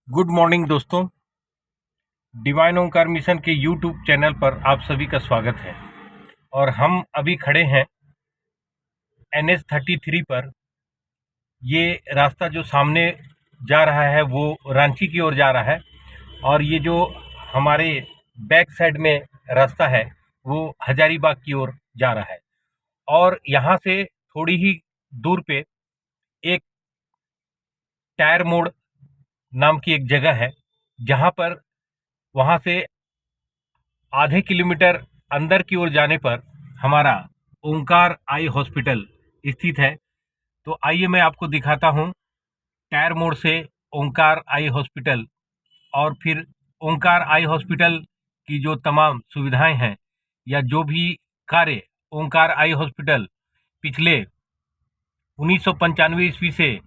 Good morning दोस्तों। Divine ओंकार mission के YouTube channel पर आप सभी का स्वागत है। और हम अभी खड़े हैं NH-33 पर। ये रास्ता जो सामने जा रहा है वो रांची की ओर जा रहा है, और ये जो हमारे बैक साइड में रास्ता है वो हजारीबाग की ओर जा रहा है। और यहाँ से थोड़ी ही दूर पे एक टायर मोड़ नाम की एक जगह है, जहाँ पर वहाँ से आधे किलोमीटर अंदर की ओर जाने पर हमारा ओंकार आई हॉस्पिटल स्थित है। तो आइए मैं आपको दिखाता हूँ टायर मोड़ से ओंकार आई हॉस्पिटल, और फिर ओंकार आई हॉस्पिटल की जो तमाम सुविधाएं हैं या जो भी कार्य ओंकार आई हॉस्पिटल पिछले 1995 ईस्वी से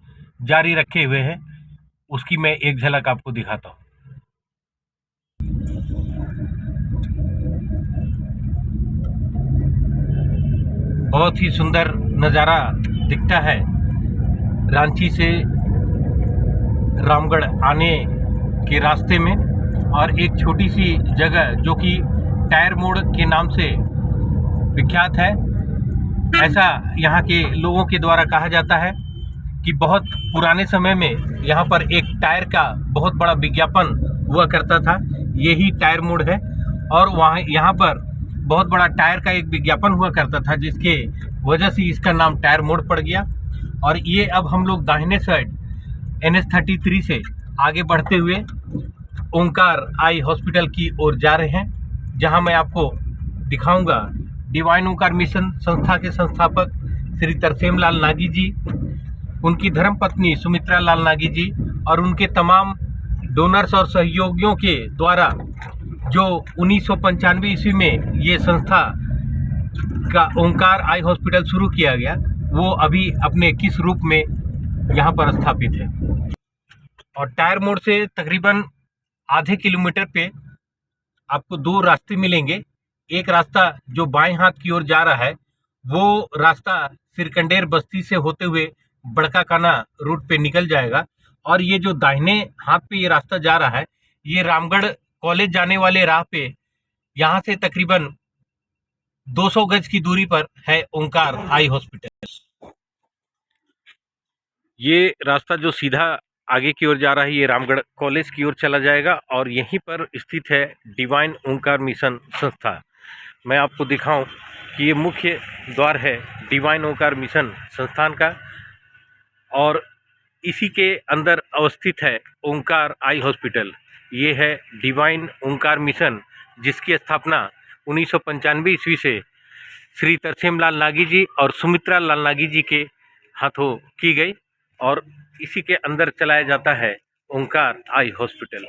जारी रखे हुए हैं, उसकी मैं एक झलक आपको दिखाता हूँ। बहुत ही सुंदर नज़ारा दिखता है रांची से रामगढ़ आने के रास्ते में। और एक छोटी सी जगह जो कि टायर मोड़ के नाम से विख्यात है, ऐसा यहाँ के लोगों के द्वारा कहा जाता है कि बहुत पुराने समय में यहाँ पर एक टायर का बहुत बड़ा विज्ञापन हुआ करता था। यही टायर मोड़ है, और वहाँ यहाँ पर बहुत बड़ा टायर का एक विज्ञापन हुआ करता था, जिसके वजह से इसका नाम टायर मोड़ पड़ गया। और ये अब हम लोग दाहिने साइड NH-33 से आगे बढ़ते हुए ओंकार आई हॉस्पिटल की ओर जा रहे हैं, जहां मैं आपको दिखाऊंगा डिवाइन ओंकार मिशन संस्था के संस्थापक श्री तरसेम लाल नागी जी, उनकी धर्मपत्नी सुमित्रा लाल नागी जी और उनके तमाम डोनर्स और सहयोगियों के द्वारा जो 1995 ईस्वी में ये संस्था का ओंकार आई हॉस्पिटल शुरू किया गया, वो अभी अपने किस रूप में यहाँ पर स्थापित है। और टायर मोड़ से तकरीबन आधे किलोमीटर पे आपको दो रास्ते मिलेंगे। एक रास्ता जो बाएं हाथ की ओर जा रहा है वो रास्ता सिरकंडेर बस्ती से होते हुए बड़का काना रूट पे निकल जाएगा, और ये जो दाहिने हाथ पे ये रास्ता जा रहा है ये रामगढ़ कॉलेज जाने वाले राह पे यहाँ से तकरीबन 200 गज की दूरी पर है ओंकार आई हॉस्पिटल। ये रास्ता जो सीधा आगे की ओर जा रहा है ये रामगढ़ कॉलेज की ओर चला जाएगा, और यहीं पर स्थित है डिवाइन ओंकार मिशन संस्था। मैं आपको दिखाऊं कि ये मुख्य द्वार है डिवाइन ओंकार मिशन संस्थान का, और इसी के अंदर अवस्थित है ओंकार आई हॉस्पिटल। ये है डिवाइन ओंकार मिशन, जिसकी स्थापना 1995 ईस्वी से श्री तरसेम लाल नागी जी और सुमित्रा लाल नागी जी के हाथों की गई, और इसी के अंदर चलाया जाता है ओंकार आई हॉस्पिटल।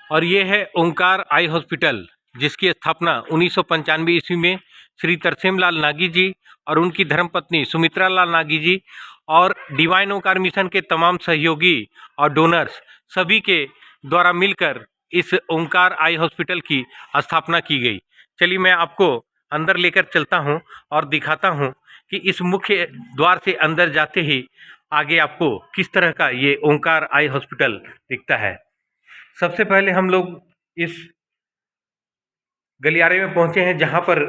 और ये है ओंकार आई हॉस्पिटल, जिसकी स्थापना 1995 ईस्वी में श्री तरसेम लाल नागी जी और उनकी धर्मपत्नी सुमित्रा लाल नागी जी और डिवाइन ओंकार मिशन के तमाम सहयोगी और डोनर्स सभी के द्वारा मिलकर इस ओंकार आई हॉस्पिटल की स्थापना की गई। चलिए मैं आपको अंदर लेकर चलता हूं और दिखाता हूं कि इस मुख्य द्वार से अंदर जाते ही आगे आपको किस तरह का ये ओंकार आई हॉस्पिटल दिखता है। सबसे पहले हम लोग इस गलियारे में पहुंचे हैं, जहां पर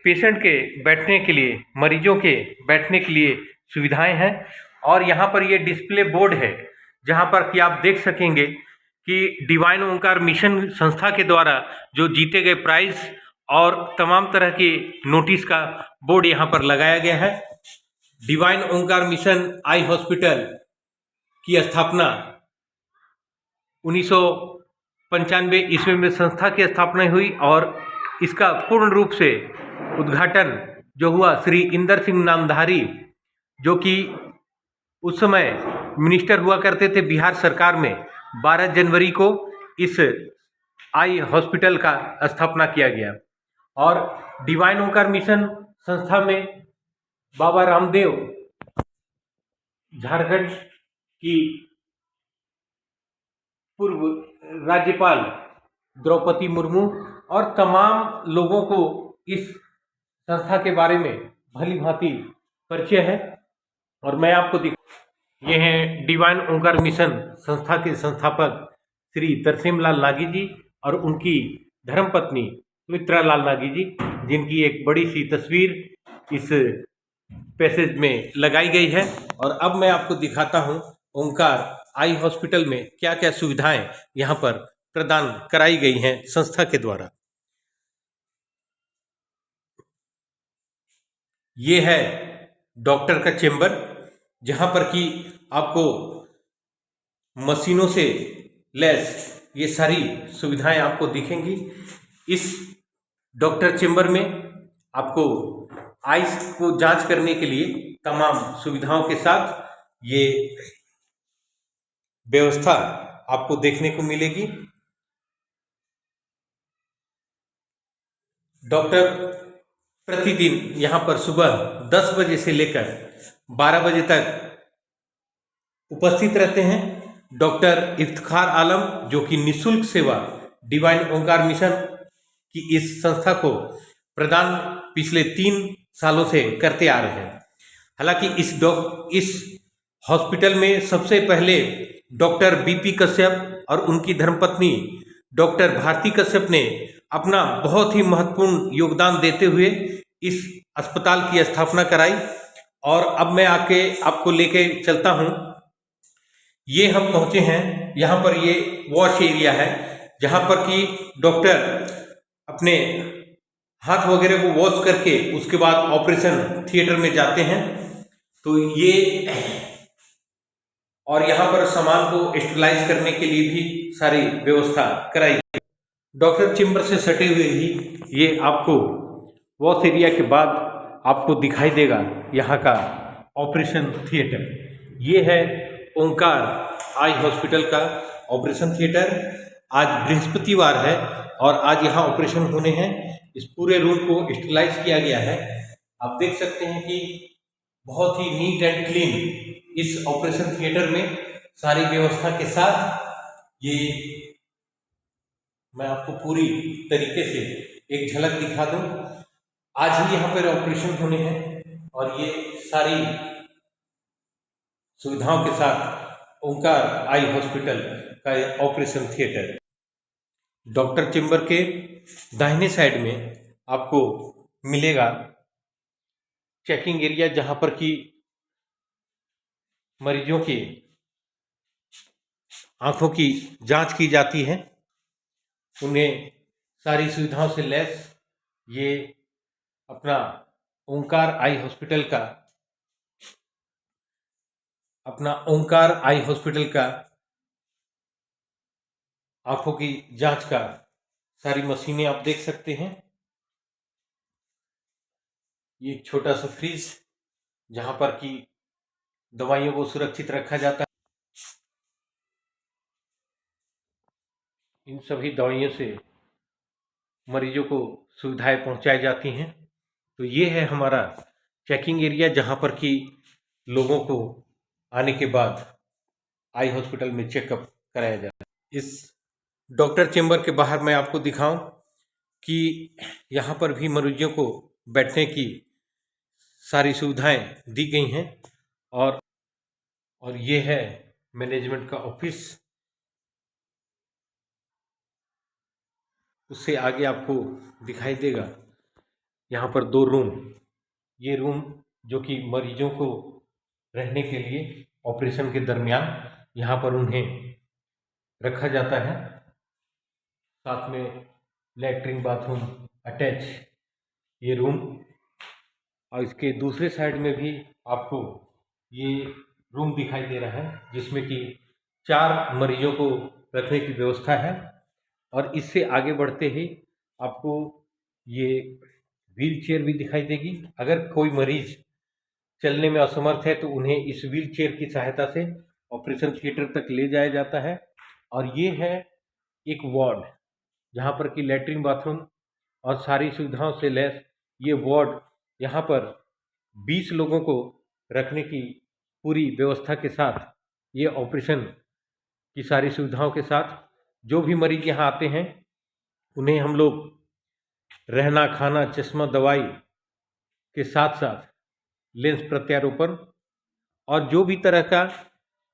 पेशेंट के बैठने के लिए, मरीजों के बैठने के लिए सुविधाएं हैं। और यहाँ पर ये डिस्प्ले बोर्ड है, जहाँ पर कि आप देख सकेंगे कि डिवाइन ओंकार मिशन संस्था के द्वारा जो जीते गए प्राइज और तमाम तरह के नोटिस का बोर्ड यहाँ पर लगाया गया है। डिवाइन ओंकार मिशन आई हॉस्पिटल की स्थापना 1995 ईस्वी में संस्था की स्थापना हुई, और इसका पूर्ण रूप से उद्घाटन जो हुआ श्री इंदर सिंह नामधारी, जो कि उस समय मिनिस्टर हुआ करते थे बिहार सरकार में, 12 जनवरी को इस आई हॉस्पिटल का स्थापना किया गया। और डिवाइन ओंकार मिशन संस्था में बाबा रामदेव, झारखंड की पूर्व राज्यपाल द्रौपदी मुर्मू और तमाम लोगों को इस संस्था के बारे में भली भांति परिचय है। और मैं आपको ये हैं डिवाइन ओंकार मिशन संस्था के संस्थापक श्री तरसेम लाल नागी जी और उनकी धर्मपत्नी सुमित्रा लाल नागी जी, जिनकी एक बड़ी सी तस्वीर इस पैसेज में लगाई गई है। और अब मैं आपको दिखाता हूँ ओंकार आई हॉस्पिटल में क्या क्या सुविधाएं यहाँ पर प्रदान कराई गई हैं संस्था के द्वारा। ये है डॉक्टर का चेंबर, जहाँ पर कि आपको मशीनों से लैस ये सारी सुविधाएं आपको दिखेंगी। इस डॉक्टर चेंबर में आपको आइस को जांच करने के लिए तमाम सुविधाओं के साथ ये व्यवस्था आपको देखने को मिलेगी। डॉक्टर प्रतिदिन यहाँ पर सुबह 10 बजे से लेकर 12 बजे तक उपस्थित रहते हैं। डॉक्टर इफ्तिखार आलम, जो कि निःशुल्क सेवा डिवाइन ओंकार मिशन की इस संस्था को प्रदान पिछले 3 सालों से करते आ रहे हैं। हालांकि इस हॉस्पिटल में सबसे पहले डॉक्टर बीपी कश्यप और उनकी धर्मपत्नी डॉक्टर भारती कश्यप ने अपना बहुत ही महत्वपूर्ण योगदान देते हुए इस अस्पताल की स्थापना कराई। और अब मैं आके आपको लेके चलता हूँ। ये हम पहुँचे हैं, यहाँ पर ये वॉश एरिया है, जहाँ पर कि डॉक्टर अपने हाथ वगैरह को वॉश करके उसके बाद ऑपरेशन थिएटर में जाते हैं। तो ये और यहाँ पर सामान को स्टेरिलाइज करने के लिए भी सारी व्यवस्था कराई गई। डॉक्टर चेंबर से सटे हुए ही ये आपको वॉश एरिया के बाद आपको दिखाई देगा यहाँ का ऑपरेशन थिएटर। ये है ओंकार आई हॉस्पिटल का ऑपरेशन थिएटर। आज बृहस्पतिवार है और आज यहाँ ऑपरेशन होने हैं। इस पूरे रूम को स्टेरिलाइज किया गया है। आप देख सकते हैं कि बहुत ही नीट एंड क्लीन इस ऑपरेशन थिएटर में सारी व्यवस्था के साथ ये मैं आपको पूरी तरीके से एक झलक दिखा दूं। आज ही यहाँ पर ऑपरेशन होने हैं और ये सारी सुविधाओं के साथ ओंकार आई हॉस्पिटल का ऑपरेशन थिएटर। डॉक्टर चेंबर के दाहिने साइड में आपको मिलेगा चेकिंग एरिया, जहाँ पर कि मरीजों की आंखों की जांच की जाती है। उन्हें सारी सुविधाओं से लैस ये अपना ओंकार आई हॉस्पिटल का आंखों की जांच का सारी मशीनें आप देख सकते हैं। ये एक छोटा सा फ्रीज, जहां पर कि दवाइयों को सुरक्षित रखा जाता है। इन सभी दवाइयों से मरीजों को सुविधाएं पहुंचाई जाती हैं। तो ये है हमारा चेकिंग एरिया, जहां पर कि लोगों को आने के बाद आई हॉस्पिटल में चेकअप कराया जाता है। इस डॉक्टर चेंबर के बाहर मैं आपको दिखाऊं कि यहाँ पर भी मरीजों को बैठने की सारी सुविधाएं दी गई हैं। और ये है मैनेजमेंट का ऑफिस। उससे आगे आपको दिखाई देगा यहाँ पर 2 रूम। ये रूम जो कि मरीजों को रहने के लिए ऑपरेशन के दरमियान यहाँ पर उन्हें रखा जाता है। साथ में लैट्रिन बाथरूम अटैच ये रूम। और इसके दूसरे साइड में भी आपको ये रूम दिखाई दे रहा है, जिसमें कि 4 मरीजों को रखने की व्यवस्था है। और इससे आगे बढ़ते ही आपको ये व्हील चेयर भी दिखाई देगी। अगर कोई मरीज चलने में असमर्थ है तो उन्हें इस व्हील चेयर की सहायता से ऑपरेशन थिएटर तक ले जाया जाता है। और ये है एक वार्ड, जहाँ पर कि लैट्रिन बाथरूम और सारी सुविधाओं से लैस ये वार्ड, यहाँ पर 20 लोगों को रखने की पूरी व्यवस्था के साथ, ये ऑपरेशन की सारी सुविधाओं के साथ जो भी मरीज यहाँ आते हैं उन्हें हम लोग रहना, खाना, चश्मा, दवाई के साथ साथ लेंस प्रत्यारोपण और जो भी तरह का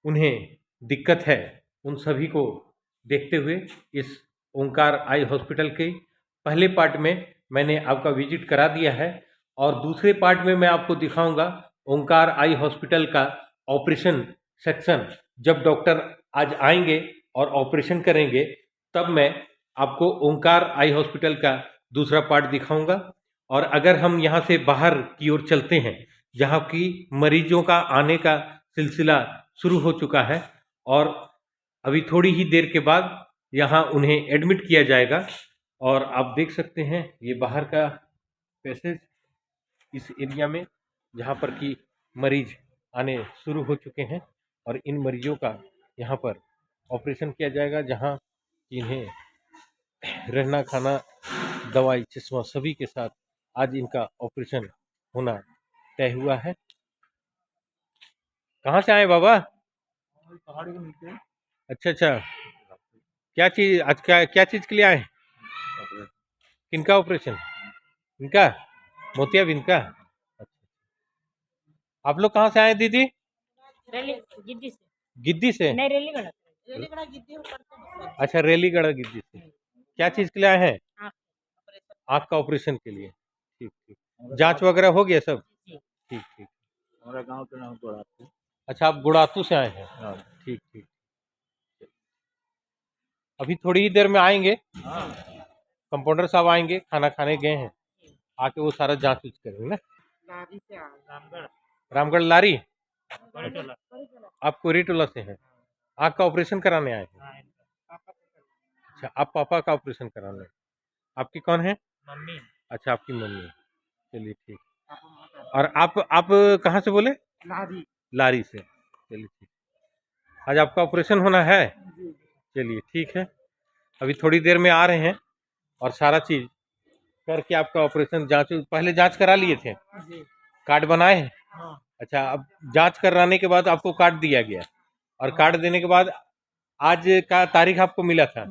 उन्हें दिक्कत है, उन सभी को देखते हुए इस ओंकार आई हॉस्पिटल के पहले पार्ट में मैंने आपका विजिट करा दिया है और दूसरे पार्ट में मैं आपको दिखाऊंगा ओंकार आई हॉस्पिटल का ऑपरेशन सेक्शन। जब डॉक्टर आज आएंगे और ऑपरेशन करेंगे तब मैं आपको ओंकार आई हॉस्पिटल का दूसरा पार्ट दिखाऊंगा। और अगर हम यहाँ से बाहर की ओर चलते हैं, जहाँ की मरीजों का आने का सिलसिला शुरू हो चुका है और अभी थोड़ी ही देर के बाद यहाँ उन्हें एडमिट किया जाएगा। और आप देख सकते हैं ये बाहर का पैसेज इस एरिया में, जहाँ पर कि मरीज आने शुरू हो चुके हैं और इन मरीजों का यहाँ पर ऑपरेशन किया जाएगा, जहाँ इन्हें रहना, खाना, दवाई, चश्मा सभी के साथ आज इनका ऑपरेशन होना तय हुआ है। कहाँ से आए बाबा? पहाड़ी के नीचे। अच्छा, क्या चीज आज क्या चीज के लिए आए? किनका ऑपरेशन? इनका, मोतियाबिंद का। आप लोग कहाँ से आए दीदी? गिद्दी से। गिद्दी से? नहीं, रेलीगढ़ गिद्दी। अच्छा, रेलीगढ़ गिद्दी से। क्या चीज के लिए आए हैं? आँख का ऑपरेशन के लिए। ठीक। जांच वगैरह हो गया सब? ठीक। हमारा गांव का नाम गुड़ातू। अच्छा, आप गुड़ातू से आए हैं? ठीक। अभी थोड़ी ही देर में आएंगे, कंपाउंडर साहब आएंगे, खाना खाने गए हैं, आके वो सारा जांच करेंगे ना। लारी से रामगढ़ लारी। आप कोरीटोला से हैं, आँख का ऑपरेशन कराने आए हैं? अच्छा, आप पापा का ऑपरेशन कराने। आपकी कौन है? मम्मी। अच्छा, आपकी मम्मी। चलिए ठीक। और आप कहाँ से बोले? लारी से। चलिए ठीक। आज आपका ऑपरेशन होना है? चलिए ठीक है, अभी थोड़ी देर में आ रहे हैं और सारा चीज करके आपका ऑपरेशन पहले जांच करा लिए थे? कार्ड बनाए हैं? अच्छा, अब जांच कराने के बाद आपको कार्ड दिया गया और कार्ड देने के बाद आज का तारीख आपको मिला था?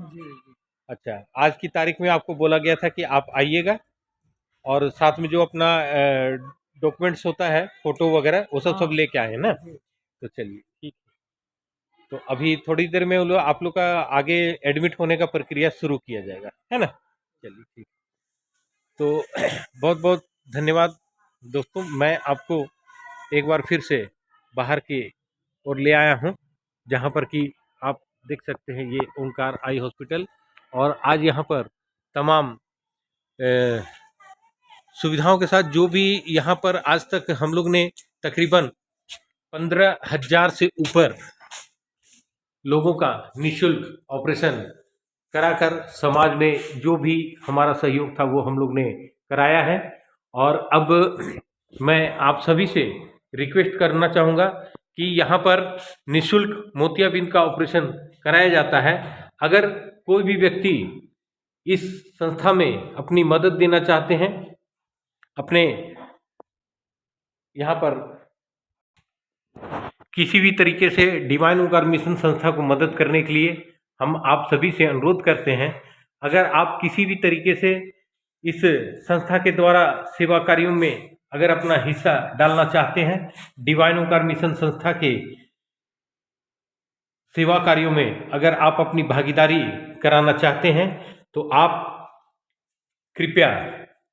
अच्छा, आज की तारीख में आपको बोला गया था कि आप आइएगा और साथ में जो अपना डॉक्यूमेंट्स होता है, फोटो वगैरह, वो सब लेके आए हैं ना। तो चलिए ठीक। तो अभी थोड़ी देर में आप लोग का आगे एडमिट होने का प्रक्रिया शुरू किया जाएगा, है ना। चलिए ठीक। तो बहुत बहुत धन्यवाद दोस्तों, मैं आपको एक बार फिर से बाहर की ओर ले आया हूं, जहां पर कि आप देख सकते हैं ये ओंकार आई हॉस्पिटल। और आज यहां पर तमाम सुविधाओं के साथ, जो भी यहाँ पर आज तक हम लोग ने तकरीबन 15,000 से ऊपर लोगों का निःशुल्क ऑपरेशन कराकर समाज में जो भी हमारा सहयोग था वो हम लोग ने कराया है। और अब मैं आप सभी से रिक्वेस्ट करना चाहूँगा कि यहाँ पर निःशुल्क मोतियाबिंद का ऑपरेशन कराया जाता है। अगर कोई भी व्यक्ति इस संस्था में अपनी मदद देना चाहते हैं, अपने यहाँ पर किसी भी तरीके से डिवाइन ओंकार मिशन संस्था को मदद करने के लिए हम आप सभी से अनुरोध करते हैं। अगर आप किसी भी तरीके से इस संस्था के द्वारा सेवा कार्यों में अगर अपना हिस्सा डालना चाहते हैं, डिवाइन ओंकार मिशन संस्था के सेवा कार्यों में अगर आप अपनी भागीदारी कराना चाहते हैं, तो आप कृपया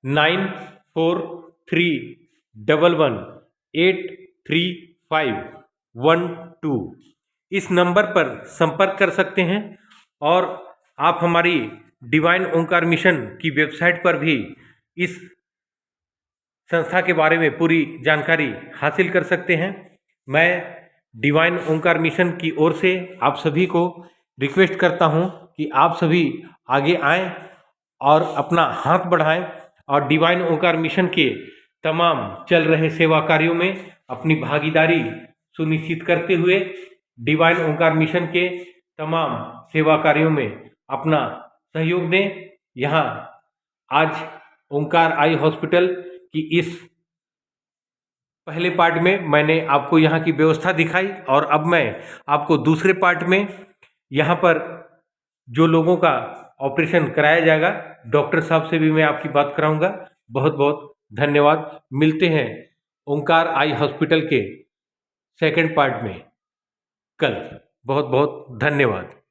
944311835112 इस नंबर पर संपर्क कर सकते हैं। और आप हमारी डिवाइन ओंकार मिशन की वेबसाइट पर भी इस संस्था के बारे में पूरी जानकारी हासिल कर सकते हैं। मैं डिवाइन ओंकार मिशन की ओर से आप सभी को रिक्वेस्ट करता हूं कि आप सभी आगे आएं और अपना हाथ बढ़ाएं और डिवाइन ओंकार मिशन के तमाम चल रहे सेवा कार्यों में अपनी भागीदारी सुनिश्चित करते हुए डिवाइन ओंकार मिशन के तमाम सेवा कार्यों में अपना सहयोग दें। यहाँ आज ओंकार आई हॉस्पिटल की इस पहले पार्ट में मैंने आपको यहाँ की व्यवस्था दिखाई और अब मैं आपको दूसरे पार्ट में यहाँ पर जो लोगों का ऑपरेशन कराया जाएगा, डॉक्टर साहब से भी मैं आपकी बात कराऊंगा। बहुत बहुत धन्यवाद। मिलते हैं ओंकार आई हॉस्पिटल के सेकंड पार्ट में। कल। बहुत बहुत धन्यवाद।